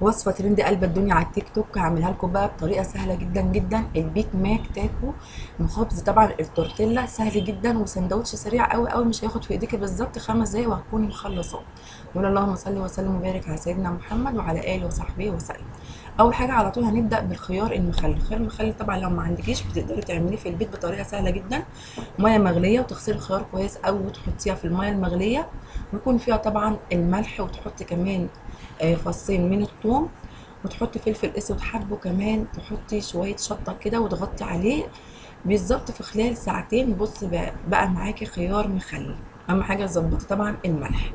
وصفه ترند قلب الدنيا على التيك توك، هعملها لكم بقى بطريقه سهله جدا جدا. البيك ماك تاكو مخبز. طبعا التورتيلا سهل جدا وسندوتش سريع قوي قوي، مش هياخد في ايديك بالظبط 5 دقايق وهتكوني مخلصاه. نقول اللهم صل وسلم وبارك على سيدنا محمد وعلى اله وصحبه وسلم. اول حاجه على طول هنبدا بالخيار المخلل. الخيار المخلل طبعا لو ما عندكيش بتقدري تعمليه في البيت بطريقه سهله جدا. ميه مغليه وتغسلي الخيار كويس قوي وتحطيها في الميه المغليه، ويكون فيها طبعا الملح، وتحطي كمان فصين من الثوم، وتحطي فلفل اسود حبه، كمان تحطي شويه شطه كده وتغطي عليه بالظبط في خلال ساعتين. بص بقى معاكي خيار مخلل. اهم حاجه تظبطي طبعا الملح.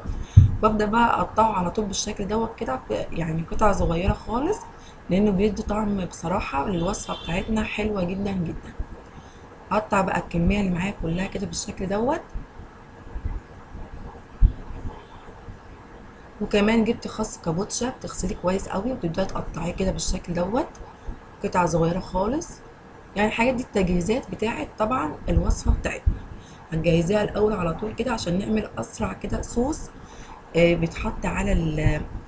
ببدا بقى اقطعه على طول بالشكل دوت كده، يعني قطع صغيره خالص، لانه بيدي طعم بصراحه للوصفه بتاعتنا حلوه جدا جدا. هقطع بقى الكميه اللي معايا كلها كده بالشكل دوت. وكمان جبت خس كابوتشا، بتغسليه كويس قوي وتبداي تقطعيه كده بالشكل دوت، قطع صغيره خالص. يعني الحاجات دي التجهيزات بتاعت طبعا الوصفه بتاعتنا. هنجهزيها الاول على طول كده عشان نعمل اسرع كده صوص بيتحط على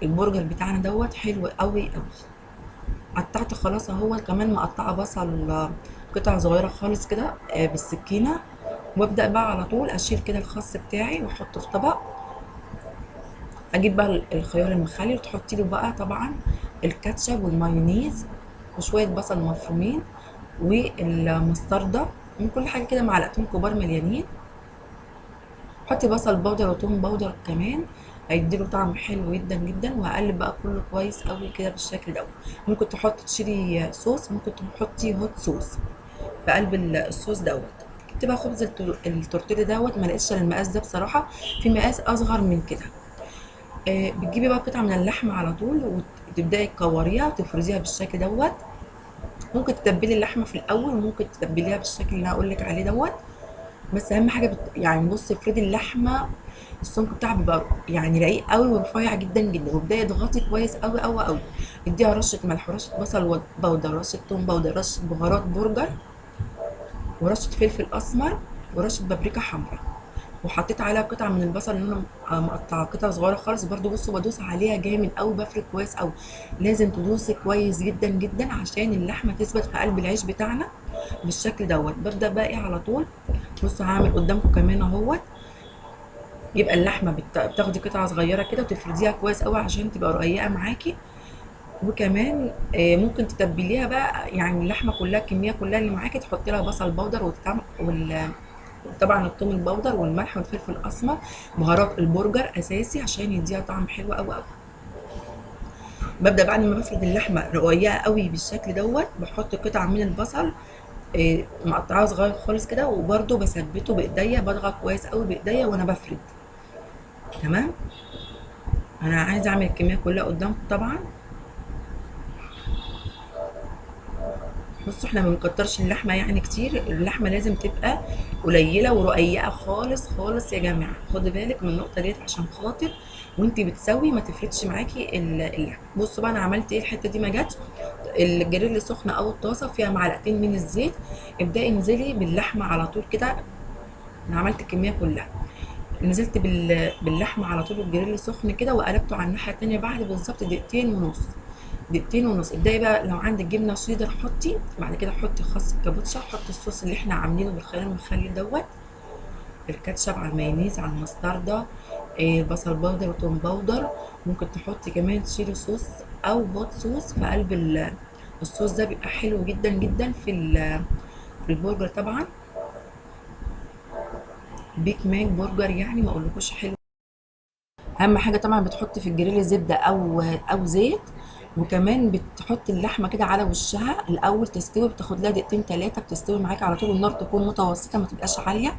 البرجر بتاعنا دوت، حلو قوي قوي. قطعت خلاص اهو، كمان مقطعه بصل قطع صغيره خالص كده بالسكينه. وابدا بقى على طول اشيل كده الخس بتاعي واحطه في طبق. اجيب بقى الخيار المخلل وتحطي له بقى طبعا الكاتشب والمايونيز وشويه بصل مفرومين والمستردة، من كل حاجه كده معلقتين كبار مليانين. حطي بصل بودر وتوم بودر كمان، هيديله طعم حلو جدا جدا. وهقلب بقى كله كويس قوي كده بالشكل دوت. ممكن تحطي تشيلي صوص، ممكن تحطي هوت صوص في قلب الصوص دوت. جبت بقى خبز التورتيلا دوت، ما لقيتش الا المقاس ده بصراحه، في مقاس اصغر من كده. بتجيبي بقى قطعه من اللحمه على طول وتبداي تكوريها وتفرزيها بالشكل دوت. ممكن تتبلي اللحمه في الاول وممكن تتبليها بالشكل اللي هقول لك عليه دوت. بس اهم حاجه يعني بصي افردي اللحمه، السمك بتاعها بيبقى يعني رقيق قوي ورفيع جدا جدا، وابداي اضغطي كويس قوي قوي قوي. اديها رشه ملح ورشه بصل بودر، رشه توم بودر، رشه بهارات برجر، ورشه فلفل اسمر، ورشه بابريكا حمراء. وحطيت عليها قطعه من البصل اللي انا مقطعه قطع صغيره خالص برده. بصوا بدوس عليها جامد قوي، بفرك كويس قوي. لازم تدوسي كويس جدا جدا عشان اللحمه تثبت في قلب العيش بتاعنا بالشكل دوت. ببدا بقى ايه على طول. بصوا هعمل قدامكم كمان اهوت. يبقى اللحمه بتاخدي قطعه صغيره كده وتفرديها كويس قوي عشان تبقى رقيقه معاكي. وكمان ممكن تتبليها بقى، يعني اللحمه كلها الكميه كلها اللي معاكي تحطي لها بصل بودر طبعا الثوم البودر والملح والفلفل الاسمر. بهارات البرجر اساسي عشان يديها طعم حلو قوي قوي. ببدا بعد ما بفرد اللحمه رقيقه قوي بالشكل دوت، بحط قطعه من البصل مقطعاه صغير خالص كده، وبرده بثبته بايديا، بضغط كويس قوي بايديا وانا بفرد. تمام. انا عايزه اعمل الكميه كلها قدامكم طبعا. بصوا احنا ما بنكترش اللحمه يعني كتير، اللحمه لازم تبقى قليله ورقيقه خالص خالص يا جماعه. خدي بالك من النقطه ديت عشان خاطر وانتي بتسوي ما تفردش معاكي اللحمه. بصوا بقى انا عملت ايه. الحته دي ما جاتش، الجريل سخنه او الطاسه فيها معلقتين من الزيت. ابداي انزلي باللحمه على طول كده. انا عملت الكميه كلها، نزلت باللحمه على طول الجريل سخن كده، وقلبته على الناحيه التانيه بعد بالظبط دقيقتين ونص. دقيقتين ونص. ابدأي بقى لو عندك جبنه شيدر حطي، بعد كده حطي خس الكابوتشا، حطي الصوص اللي احنا عاملينه بالخيار المخلل دوت، الكاتشب على المايونيز على المستردة، بصل بودر وتوم بودر. ممكن تحطي كمان تشيلي صوص او هوت صوص في قلب الصوص ده، بيبقى حلو جدا جدا في البرجر طبعا. بيك ماك برجر يعني ما اقولكوش حلو. اهم حاجه طبعا بتحطي في الجريل زبده او زيت. وكمان بتحطي اللحمه كده على وشها الاول تستوي، بتاخد لها دقيقتين 3 بتستوي معاكي على طول. النار تكون متوسطه ما تبقاش عاليه.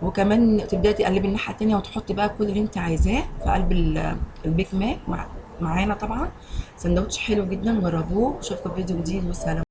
وكمان تبداي تقلبي الناحيه التانيه وتحطي بقى كل اللي انت عايزاه في قلب البيك ماك معانا طبعا. سندوتش حلو جدا، جربوه. اشوفكم في فيديو جديد، والسلام.